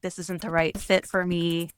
this isn't the right fit for me,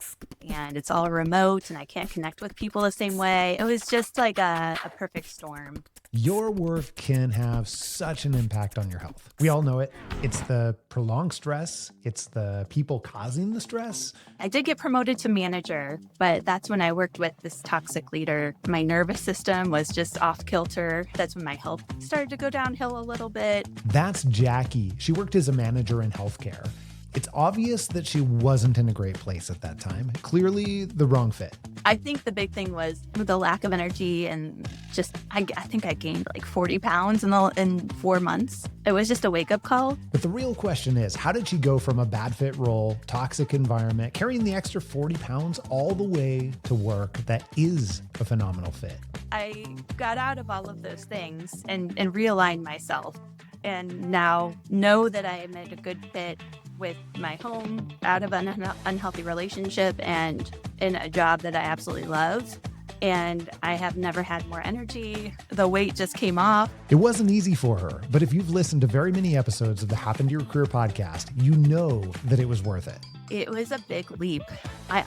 and it's all remote and I can't connect with people the same way. It was just like a perfect storm. Your work can have such an impact on your health. We all know it. It's the prolonged stress. It's the people causing the stress. I did get promoted to manager, but that's when I worked with this toxic leader. My nervous system was just off kilter. That's when my health started to go downhill a little bit. That's Jackie. She worked as a manager in healthcare. It's obvious that she wasn't in a great place at that time. Clearly the wrong fit. I think the big thing was the lack of energy, and just I think I gained like 40 pounds in 4 months. It was just a wake-up call. But the real question is, how did she go from a bad fit role, toxic environment, carrying the extra 40 pounds all the way to work that is a phenomenal fit? I got out of all of those things and realigned myself, and now know that I am at a good fit with my home, out of an unhealthy relationship, and in a job that I absolutely love. And I have never had more energy. The weight just came off. It wasn't easy for her, but if you've listened to very many episodes of the Happen to Your Career podcast, you know that it was worth it. It was a big leap. I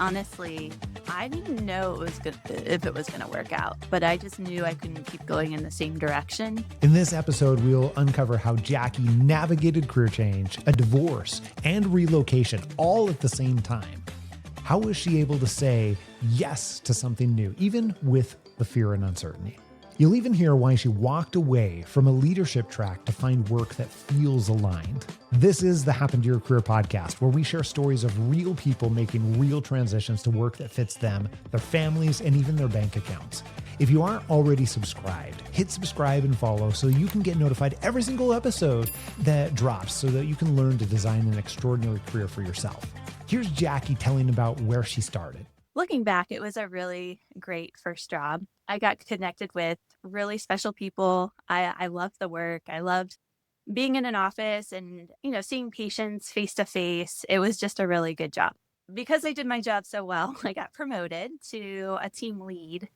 didn't know if it was going to work out, but I just knew I couldn't keep going in the same direction. In this episode, we'll uncover how Jackie navigated career change, a divorce, and relocation all at the same time. How was she able to say yes to something new, even with the fear and uncertainty? You'll even hear why she walked away from a leadership track to find work that feels aligned. This is the Happen to Your Career podcast, where we share stories of real people making real transitions to work that fits them, their families, and even their bank accounts. If you aren't already subscribed, hit subscribe and follow so you can get notified every single episode that drops so that you can learn to design an extraordinary career for yourself. Here's Jackie telling about where she started. Looking back, it was a really great first job. I got connected with really special people. I loved the work. I loved being in an office and, seeing patients face to face. It was just a really good job. Because I did my job so well, I got promoted to a team lead.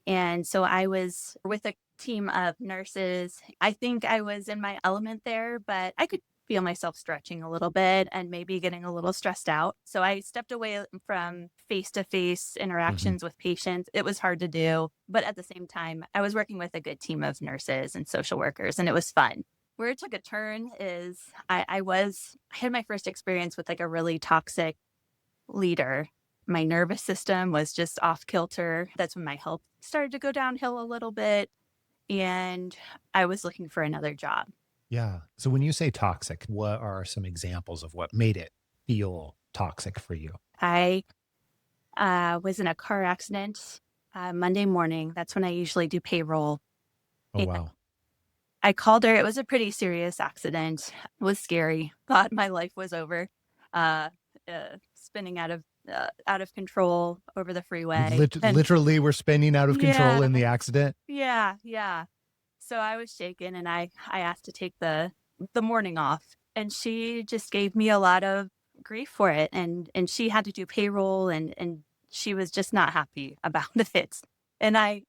And so I was with a team of nurses. I think I was in my element there, but I could feel myself stretching a little bit and maybe getting a little stressed out. So I stepped away from face-to-face interactions with patients. It was hard to do, but at the same time, I was working with a good team of nurses and social workers, and it was fun. Where it took a turn is I had my first experience with like a really toxic leader. My nervous system was just off kilter. That's when my health started to go downhill a little bit, and I was looking for another job. Yeah. So when you say toxic, what are some examples of what made it feel toxic for you? I was in a car accident Monday morning. That's when I usually do payroll. Oh, wow. I called her. It was a pretty serious accident. It was scary. Thought my life was over. Spinning out of control over the freeway. Literally, we're spinning out of control in the accident. Yeah. So I was shaken, and I asked to take the morning off, and she just gave me a lot of grief for it. And she had to do payroll, and she was just not happy about it. And I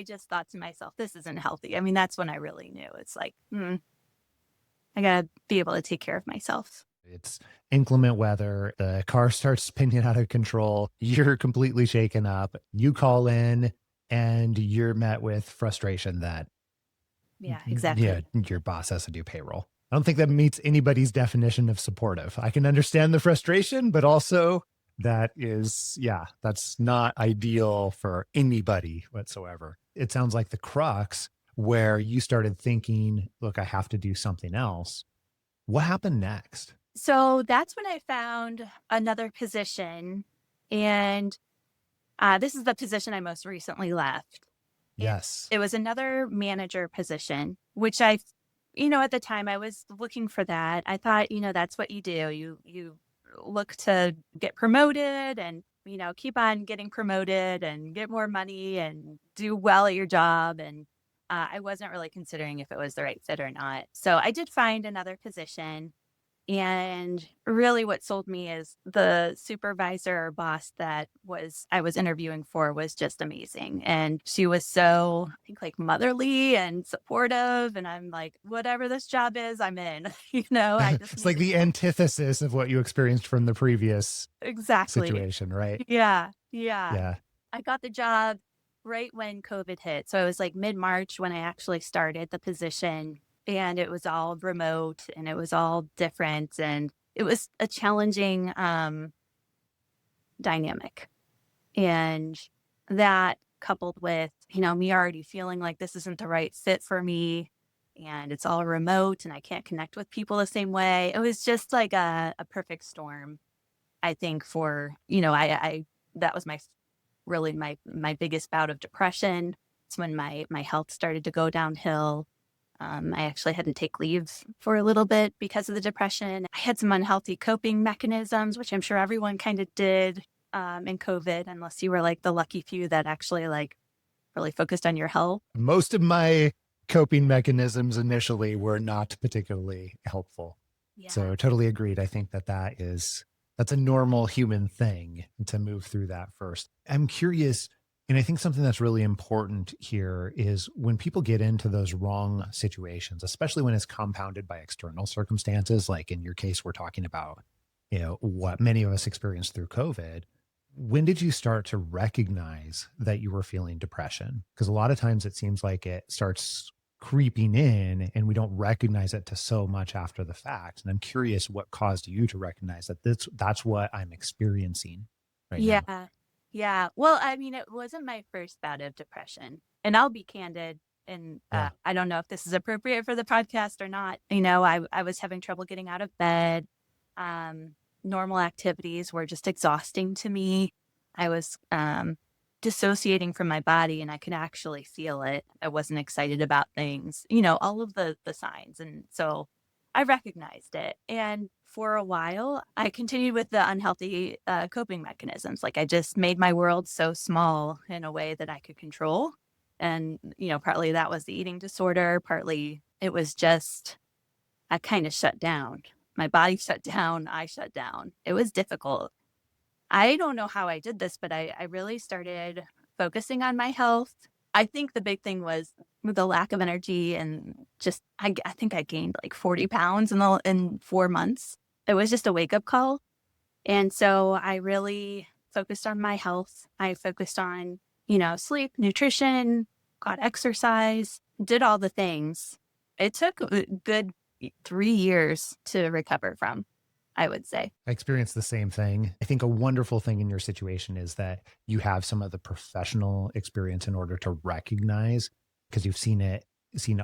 just thought to myself, this isn't healthy. I mean, that's when I really knew. It's like, I got to be able to take care of myself. It's inclement weather. The car starts spinning out of control. You're completely shaken up. You call in, and you're met with frustration that, yeah, exactly. Yeah, your boss has to do payroll. I don't think that meets anybody's definition of supportive. I can understand the frustration, but also that's not ideal for anybody whatsoever. It sounds like the crux where you started thinking, look, I have to do something else. What happened next? So that's when I found another position, and this is the position I most recently left. Yes. It was another manager position, which at the time I was looking for that. I thought, that's what you do. You look to get promoted and, keep on getting promoted and get more money and do well at your job. And I wasn't really considering if it was the right fit or not. So I did find another position. And really what sold me is the supervisor or boss that I was interviewing for was just amazing. And she was so, I think, like motherly and supportive. And I'm like, whatever this job is, I'm in. I just It's like needed the to. antithesis of what you experienced from the previous Exactly. situation, right? Yeah. Yeah. Yeah. I got the job right when COVID hit. So it was like mid-March when I actually started the position, and it was all remote and it was all different, and it was a challenging dynamic. And that coupled with, me already feeling like this isn't the right fit for me, and it's all remote and I can't connect with people the same way. It was just like a perfect storm, I think, for, I that was really my biggest bout of depression. It's when my health started to go downhill. I actually had to take leave for a little bit because of the depression. I had some unhealthy coping mechanisms, which I'm sure everyone kind of did in COVID, unless you were like the lucky few that actually like really focused on your health. Most of my coping mechanisms initially were not particularly helpful. Yeah. So totally agreed. I think that's a normal human thing to move through that first. I'm curious, and I think something that's really important here is when people get into those wrong situations, especially when it's compounded by external circumstances, like in your case, we're talking about, what many of us experienced through COVID. When did you start to recognize that you were feeling depression? Because a lot of times it seems like it starts creeping in and we don't recognize it to so much after the fact. And I'm curious what caused you to recognize that that's what I'm experiencing right now. Yeah. Yeah. Well, I mean, it wasn't my first bout of depression. And I'll be candid. And Yeah. I don't know if this is appropriate for the podcast or not. I was having trouble getting out of bed. Um, Normal activities were just exhausting to me. I was dissociating from my body and I could actually feel it. I wasn't excited about things, all of the signs. And so I recognized it. And for a while, I continued with the unhealthy coping mechanisms. Like I just made my world so small in a way that I could control. And, partly that was the eating disorder, partly it was just, I kind of shut down. My body shut down. I shut down. It was difficult. I don't know how I did this, but I really started focusing on my health. I think the big thing was the lack of energy and just I think I gained like 40 pounds in 4 months. It was just a wake up call. And so I really focused on my health. I focused on, sleep, nutrition, got exercise, did all the things. It took a good 3 years to recover from, I would say. I experienced the same thing. I think a wonderful thing in your situation is that you have some of the professional experience in order to recognize because you've seen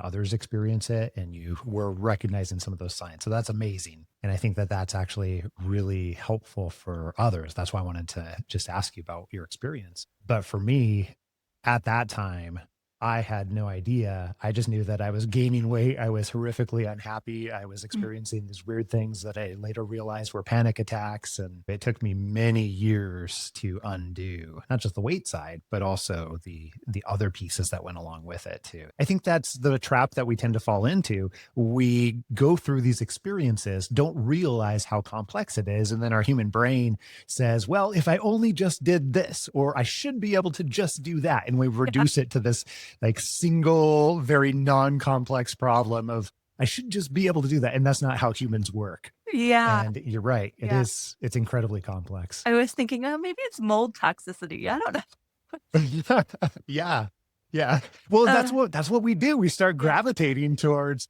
others experience it and you were recognizing some of those signs. So that's amazing. And I think that that's actually really helpful for others. That's why I wanted to just ask you about your experience. But for me, at that time, I had no idea. I just knew that I was gaining weight. I was horrifically unhappy. I was Mm. experiencing these weird things that I later realized were panic attacks. And it took me many years to undo not just the weight side, but also the other pieces that went along with it too. I think that's the trap that we tend to fall into. We go through these experiences, don't realize how complex it is. And then our human brain says, well, if I only just did this, or I should be able to just do that. And we Yeah. reduce it to this like single, very non-complex problem of I should just be able to do that. And that's not how humans work. Yeah. And you're right. Yeah. It's incredibly complex. I was thinking, "Oh, maybe it's mold toxicity." I don't know. Yeah. Yeah. Well, Uh, that's what we do. We start yeah, gravitating towards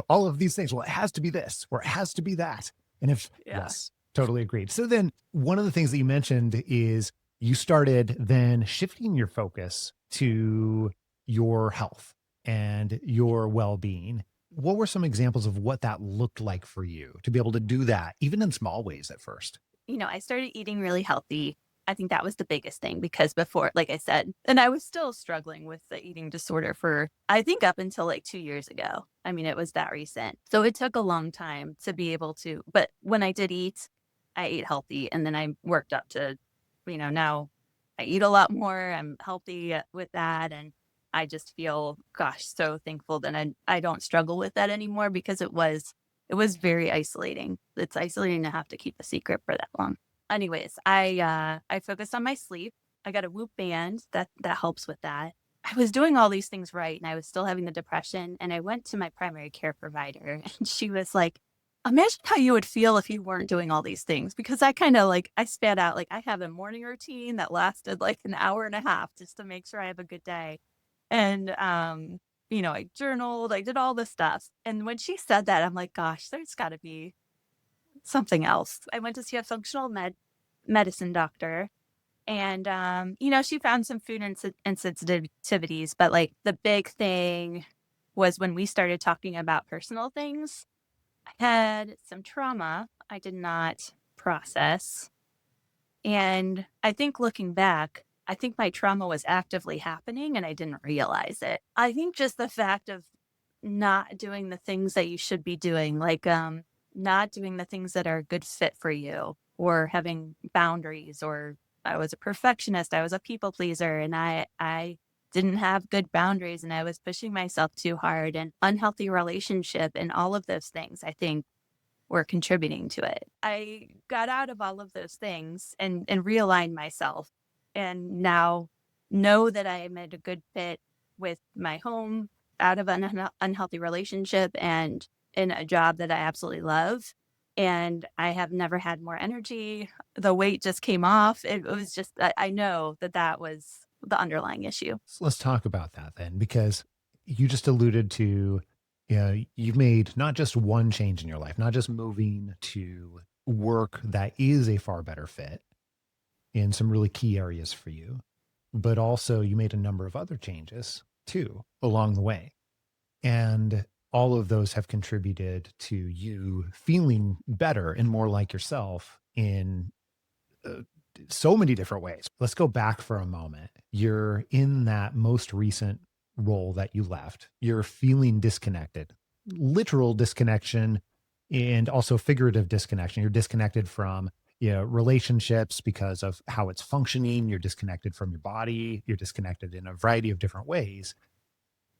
all of these things. Well, it has to be this or it has to be that. And if yeah. yes, totally agreed. So then one of the things that you mentioned is you started then shifting your focus to your health and your well-being. What were some examples of what that looked like for you to be able to do that, even in small ways at first? I started eating really healthy. I think that was the biggest thing because before, like I said, and I was still struggling with the eating disorder for, I think, up until like 2 years ago. I mean, it was that recent. So it took a long time to be able to, but when I did eat, I ate healthy and then I worked up to, now I eat a lot more. I'm healthy with that. And I just feel, gosh, so thankful that I don't struggle with that anymore because it was It was very isolating. It's isolating to have to keep a secret for that long. Anyways, I focused on my sleep. I got a Whoop band that helps with that. I was doing all these things right, and I was still having the depression, and I went to my primary care provider, and she was like, "Imagine how you would feel if you weren't doing all these things," because I kinda, like I spat out, like, I have a morning routine that lasted, like, an hour and a half just to make sure I have a good day, and, I journaled, I did all this stuff, and when she said that, I'm like, "Gosh, there's gotta be something else." I went to see a functional medicine doctor, and, she found some food insensitivities, but, like, the big thing was when we started talking about personal things. I had some trauma I did not process, and I think looking back, I think my trauma was actively happening and I didn't realize it. I think just the fact of not doing the things that you should be doing, like, not doing the things that are a good fit for you or having boundaries, or I was a perfectionist, I was a people pleaser, and I didn't have good boundaries and I was pushing myself too hard, and unhealthy relationship and all of those things I think were contributing to it. I got out of all of those things and realigned myself, and now know that I am at a good fit with my home, out of an unhealthy relationship, and in a job that I absolutely love. And I have never had more energy. The weight just came off. It was just, I know that that was the underlying issue. So let's talk about that then, because you just alluded to, you've made not just one change in your life, not just moving to work that is a far better fit in some really key areas for you, but also you made a number of other changes too along the way. And all of those have contributed to you feeling better and more like yourself in uh, so many different ways. Let's go back for a moment. You're in that most recent role that you left. You're feeling disconnected, literal disconnection, and also figurative disconnection. You're disconnected from relationships because of how it's functioning. You're disconnected from your body. You're disconnected in a variety of different ways.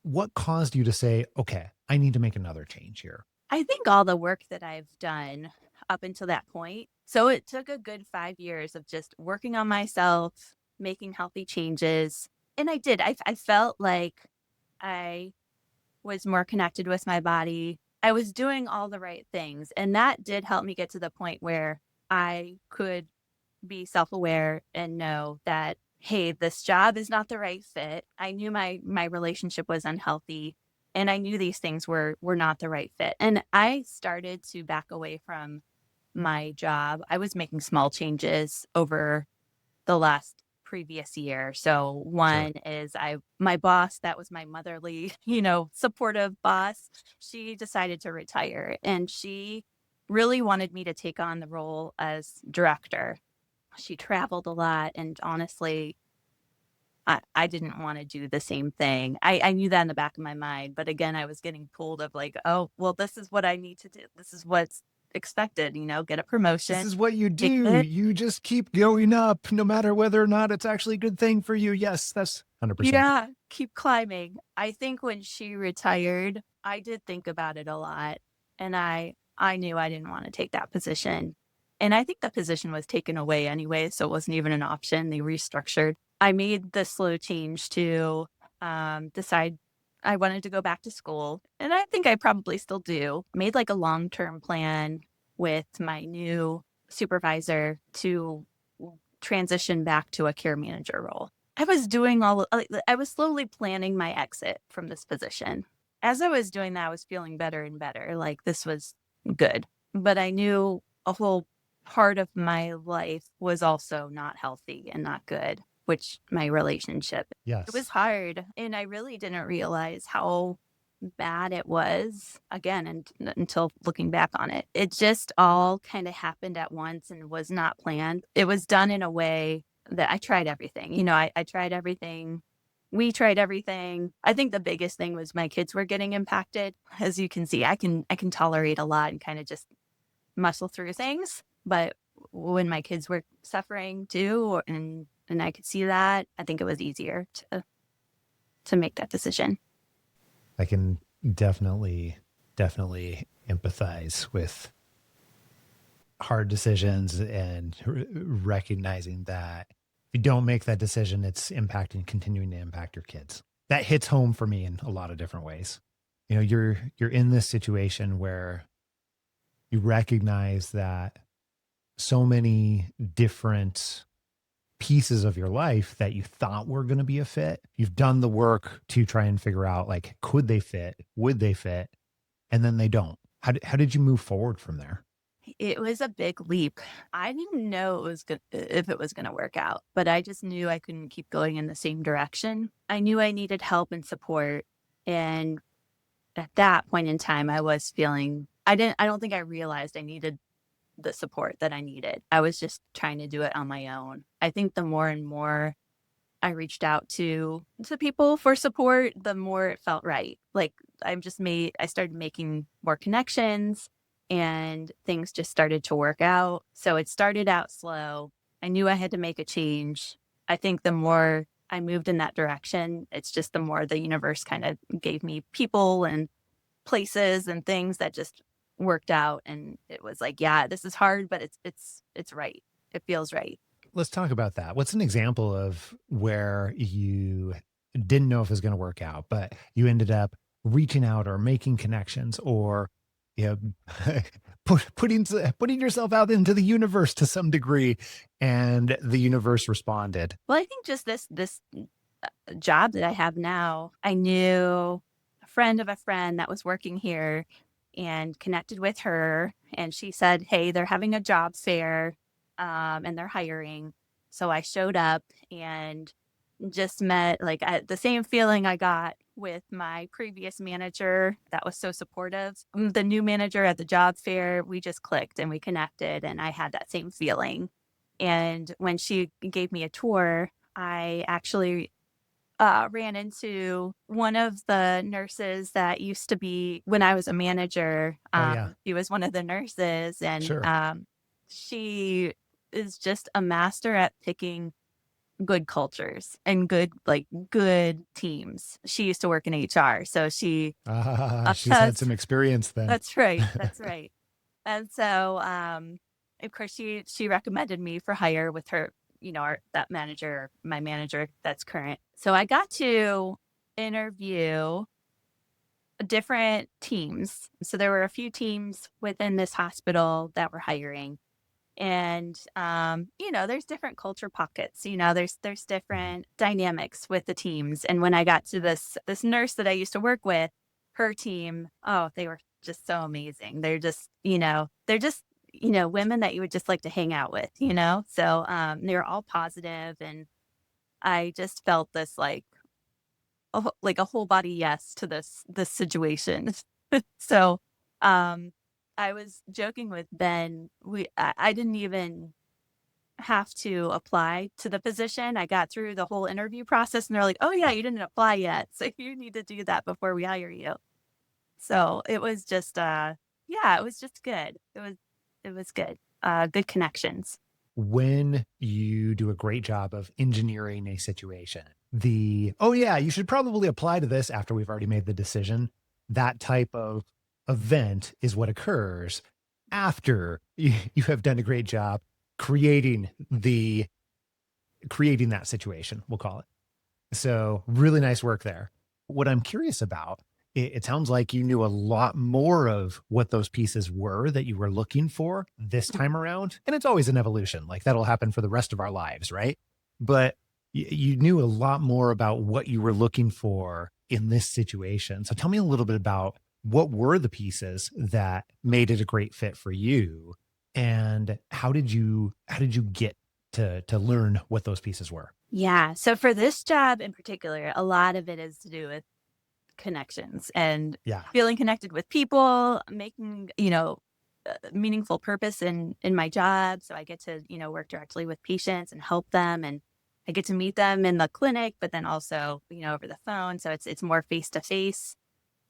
What caused you to say, okay, I need to make another change here? I think all the work that I've done up until that point. So it took a good 5 years of just working on myself, making healthy changes. And I did. I felt like I was more connected with my body. I was doing all the right things. And that did help me get to the point where I could be self aware and know that, hey, this job is not the right fit. I knew my relationship was unhealthy, and I knew these things were not the right fit. And I started to back away from my job. I was making small changes over the last previous year. So Sure. one is my boss, that was my motherly, supportive boss. She decided to retire, and she really wanted me to take on the role as director. She traveled a lot, and honestly, I didn't wanna do the same thing. I knew that in the back of my mind, but again, I was getting pulled of like, "Oh, well, this is what I need to do. This is what's expected, get a This promotion, is what you take do. it." You just keep going up no matter whether or not it's actually a good thing for you. Yes, that's 100%. Yeah, keep climbing. I think when she retired, I did think about it a lot, and I knew I didn't wanna take that position, and I think the position was taken away anyway, so it wasn't even an option. They restructured. I made the slow change to, decide I wanted to go back to school, and I think I probably still do. Made, like, a long-term plan with my new supervisor to transition back to a care manager role. I was doing I was slowly planning my exit from this position. As I was doing that, I was feeling better and better, like, this was good, but I knew a whole part of my life was also not healthy and not good, which my relationship. It was Yes. hard, and I really didn't realize how bad it was, again, until looking back on it. It just all kinda happened at once and was not planned. It was done in a way that I tried everything. I tried everything. We tried everything. I think the biggest thing was my kids were getting impacted. As you can see, I can tolerate a lot and kinda just muscle through things, but when my kids were suffering too, and I could see that, I think it was easier to make that decision. I can definitely. definitely empathize with hard decisions and recognizing that if you don't make that decision, it's continuing to impact your kids. That hits home for me in a lot of different ways. You know, you're in this situation where you recognize that so many different pieces of your life that you thought were going to be a fit, you've done the work to try and figure out, like, could they fit? Would they fit? And then they don't. How did you move forward from there? It was a big leap. I didn't know if it was gonna work out, but I just knew I couldn't keep going in the same direction. I knew I needed help and support, and at that point in time, I was feeling I don't think I realized I needed the support that I needed. I was just trying to do it on my own. I think the more and more I reached out to people for support, the more it felt right. Like I started making more connections and things just started to work out. So it started out slow. I knew I had to make a change. I think the more I moved in that direction, it's just the more the universe kind of gave me people and places and things that just worked out, and it was like, yeah, this is hard, but it's right. It feels right. Let's talk about that. What's an example of where you didn't know if it was going to work out, but you ended up reaching out or making connections or, you know, putting yourself out into the universe to some degree, and the universe responded? Well, I think just this job that I have now, I knew a friend of a friend that was working here and connected with her. And she said, hey, they're having a job fair and they're hiring. So I showed up and just met the same feeling I got with my previous manager that was so supportive. The new manager at the job fair, we just clicked and we connected, and I had that same feeling. And when she gave me a tour, I actually ran into one of the nurses that used to be when I was a manager. Oh yeah, She was one of the nurses, and sure. she is just a master at picking good cultures and good teams. She used to work in HR, so She's had that's some experience then. that's right, that's right. And so, of course, she recommended me for hire with her, that manager, my manager that's current. So I got to interview different teams. So there were a few teams within this hospital that were hiring. And there's different culture pockets. There's Mhm. different dynamics with the teams. And when I got to this nurse that I used to work with, her team, oh, they were just so amazing. They're just women that you would just like to hang out with. So they were all positive, and I just felt this like a whole body yes to this situation. So um I was joking with Ben. I didn't even have to apply to the position. I got through the whole interview process and they're like, "Oh yeah, you didn't apply yet. So you need to do that before we hire you." So it was just yeah, it was just good. It was good. Good connections. When you do a great job of engineering a situation, oh yeah, you should probably apply to this after we've already made the decision. That type of event is what occurs after you have done a great job creating creating that situation, we'll call it. So really nice work there. What I'm curious about, it sounds like you knew a lot more of what those pieces were that you were looking for this time around. And it's always an evolution. Like that'll happen for the rest of our lives, right? But you knew a lot more about what you were looking for in this situation. So tell me a little bit about what were the pieces that made it a great fit for you, and how did you get to learn what those pieces were? Yeah. So for this job in particular, a lot of it is to do with connections and Yeah. feeling connected with people, making, meaningful purpose in my job. So I get to, work directly with patients and help them, and I get to meet them in the clinic, but then also, over the phone. So it's more face to face.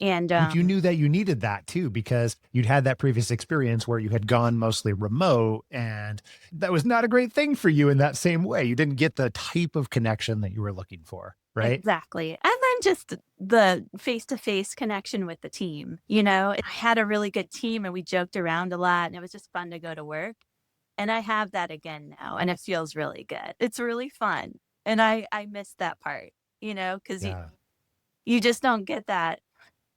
And And you knew that you needed that too, because you'd had that previous experience where you had gone mostly remote, and that was not a great thing for you in that same way. You didn't get the type of connection that you were looking for, right? exactly. And then just the face-to-face connection with the team, you know? I had a really good team and we joked around a lot and it was just fun to go to work. And I have that again now and it feels really good. It's really fun. And I miss that part, you know, because Yeah. you just don't get that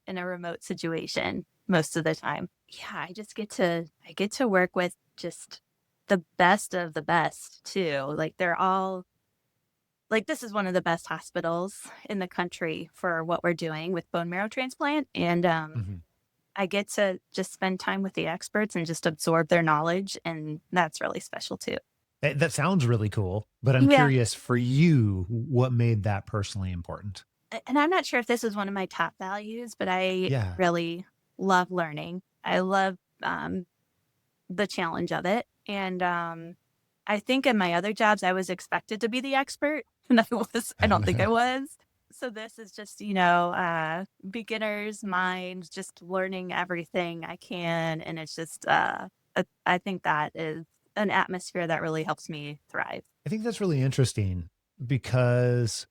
in a remote situation most of the time. Yeah, I get to work with just the best of the best too. Like they're all like this is one of the best hospitals in the country for what we're doing with bone marrow transplant and Mhm. I get to just spend time with the experts and just absorb their knowledge and that's really special too. That sounds really cool, but I'm Yeah. curious for you, what made that personally important? And I'm not sure if this is one of my top values, but I Yeah. really love learning. I love the challenge of it. And I think in my other jobs, I was expected to be the expert, and I don't think I was. So this is just, you know, beginner's mind, just learning everything I can. And it's just, I think that is an atmosphere that really helps me thrive. I think that's really interesting because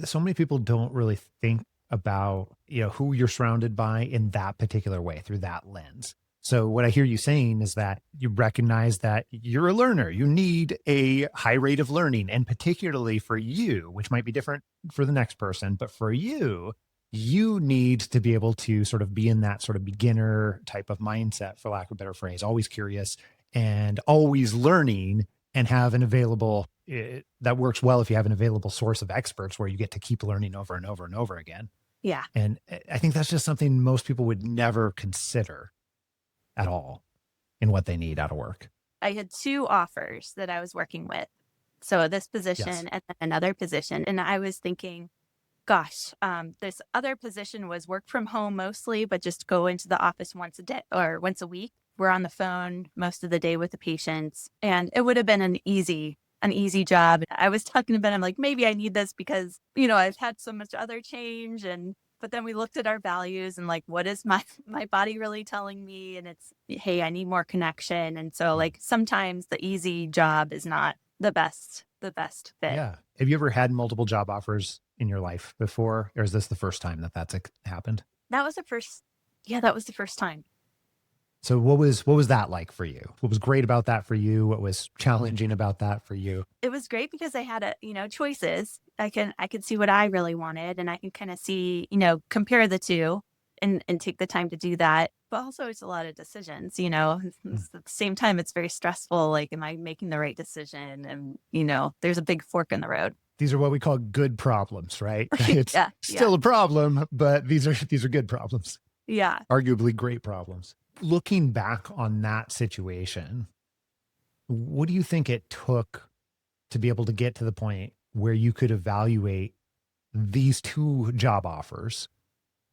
so many people don't really think about, who you're surrounded by in that particular way through that lens. So what I hear you saying is that you recognize that you're a learner. You need a high rate of learning. And particularly for you, which might be different for the next person, but for you, you need to be able to sort of be in that sort of beginner type of mindset, for lack of a better phrase, always curious and always learning and have an available that works well if you have an available source of experts where you get to keep learning over and over and over again. Yeah. And I think that's just something most people would never consider at all in what they need out of work. I had 2 offers that I was working with. So this Yes. position and then another position, and I was thinking, gosh, this other position was work from home mostly, but just go into the office once a day or once a week. We're on the phone most of the day with the patients, and it would have been an easy job. I was talking to Ben, I'm like, maybe I need this because, you know, I've had so much other change and but then we looked at our values and like what is my my body really telling me and it's hey, I need more connection. And so Mm. like sometimes the easy job is not the best fit. Yeah. Have you ever had multiple job offers in your life before? Or is this the first time that happened? That was the first yeah, that was the first time. So what was that like for you? What was great about that for you? What was challenging about that for you? It was great because I had a you know, choices. I could see what I really wanted and I can kinda see, you know, compare the 2 and take the time to do that. But also it's a lot of decisions, you know? Mm. At the same time, it's very stressful, like, am I making the right decision? And, you know, there's a big fork in the road. These are what we call good problems, right? It's Yeah, yeah, still a problem, but these are good problems, yeah. arguably great problems. Looking back on that situation, what do you think it took to be able to get to the point where you could evaluate these two job offers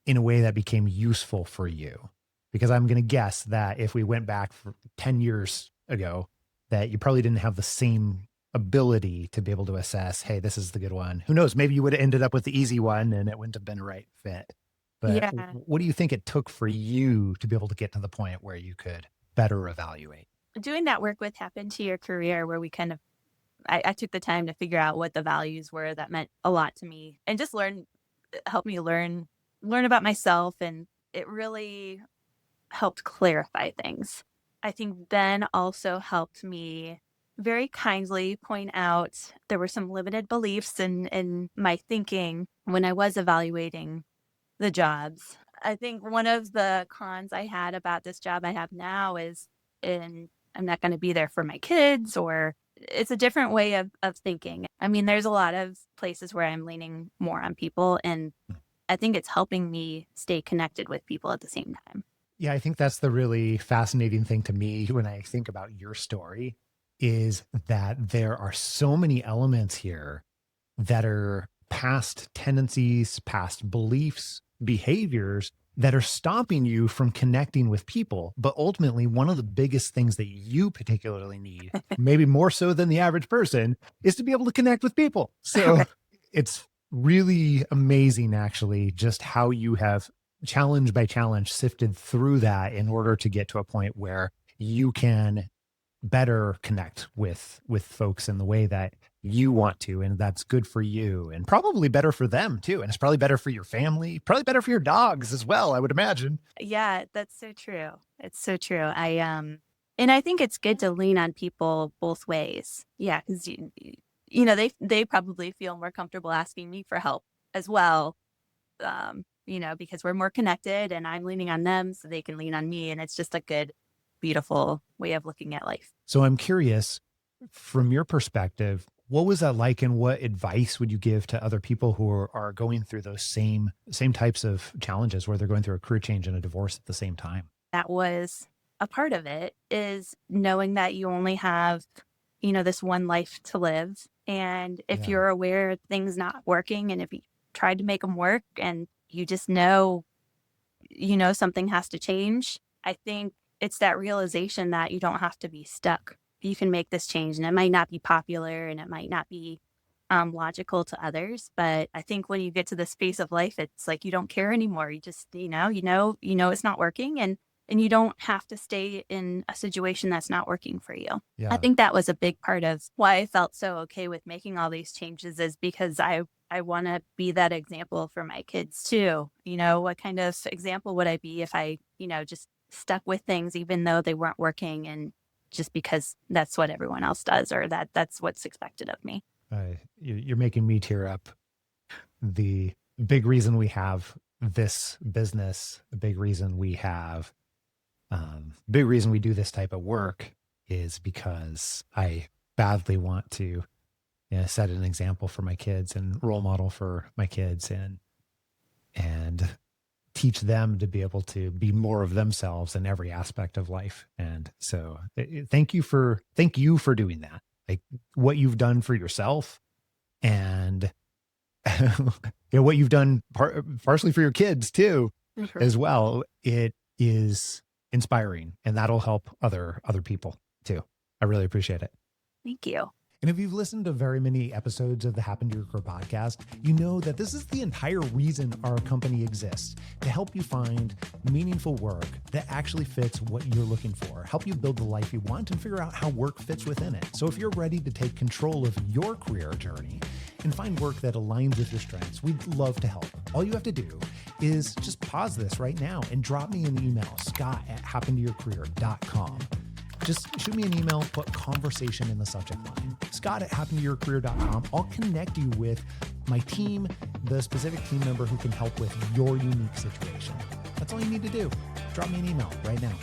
in a way that became useful for you? Because I'm going to guess that if we went back for 10 years ago, that you probably didn't have the same ability to be able to assess, hey, this is the good one. Who knows? Maybe you would have ended up with the easy one and it wouldn't have been a right fit. But Yeah. what do you think it took for you to be able to get to the point where you could better evaluate? Doing that work with happened to your career where we kind of I took the time to figure out what the values were that meant a lot to me and just help me learn about myself and it really helped clarify things. I think Ben also helped me very kindly point out there were some limited beliefs in my thinking when I was evaluating the jobs. I think one of the cons I had about this job I have now is in I'm not going to be there for my kids or it's a different way of thinking. I mean, there's a lot of places where I'm leaning more on people and I think it's helping me stay connected with people at the same time. Yeah, I think that's the really fascinating thing to me when I think about your story is that there are so many elements here that are past tendencies, past beliefs, behaviors that are stopping you from connecting with people. But ultimately, one of the biggest things that you particularly need, maybe more so than the average person, is to be able to connect with people. So Right. it's really amazing, actually, just how you have challenge by challenge sifted through that in order to get to a point where you can better connect with folks in the way that you want to, and that's good for you and probably better for them too. And it's probably better for your family, probably better for your dogs as well, I would imagine. Yeah, that's so true. It's so true. And I think it's good to lean on people both ways. Yeah, because they probably feel more comfortable asking me for help as well. Because we're more connected and I'm leaning on them so they can lean on me. And it's just a good, beautiful way of looking at life. So I'm curious, from your perspective, what was that like, and what advice would you give to other people who are going through those same types of challenges where they're going through a career change and a divorce at the same time? That was a part of it, is knowing that you only have, this one life to live. And if Yeah. you're aware things not working and if you tried to make them work and you just know, something has to change, I think it's that realization that you don't have to be stuck. You can make this change and it might not be popular and it might not be logical to others. But I think when you get to this phase of life, it's like you don't care anymore. You just, it's not working, and you don't have to stay in a situation that's not working for you. I Yeah. think that was a big part of why I felt so okay with making all these changes, is because I want to be that example for my kids too. What kind of example would I be if I, just stuck with things even though they weren't working, and just because that's what everyone else does, or that's what's expected of me. You're making me tear up. The big reason we have this business, the big reason we do this type of work is because I badly want to, set an example for my kids and role model for my kids, and teach them to be able to be more of themselves in every aspect of life. And so thank you for doing that. Like what you've done for yourself, and what you've done partially for your kids too, Mhm. as well. It is inspiring, and that'll help other people too. I really appreciate it. Thank you. And if you've listened to very many episodes of the Happen to Your Career podcast, you know that this is the entire reason our company exists, to help you find meaningful work that actually fits what you're looking for, help you build the life you want, and figure out how work fits within it. So if you're ready to take control of your career journey and find work that aligns with your strengths, we'd love to help. All you have to do is just pause this right now and drop me an email, scott@happentoyourcareer.com. Just shoot me an email, put conversation in the subject line. Scott@happentoyourcareer.com. I'll connect you with my team, the specific team member who can help with your unique situation. That's all you need to do. Drop me an email right now.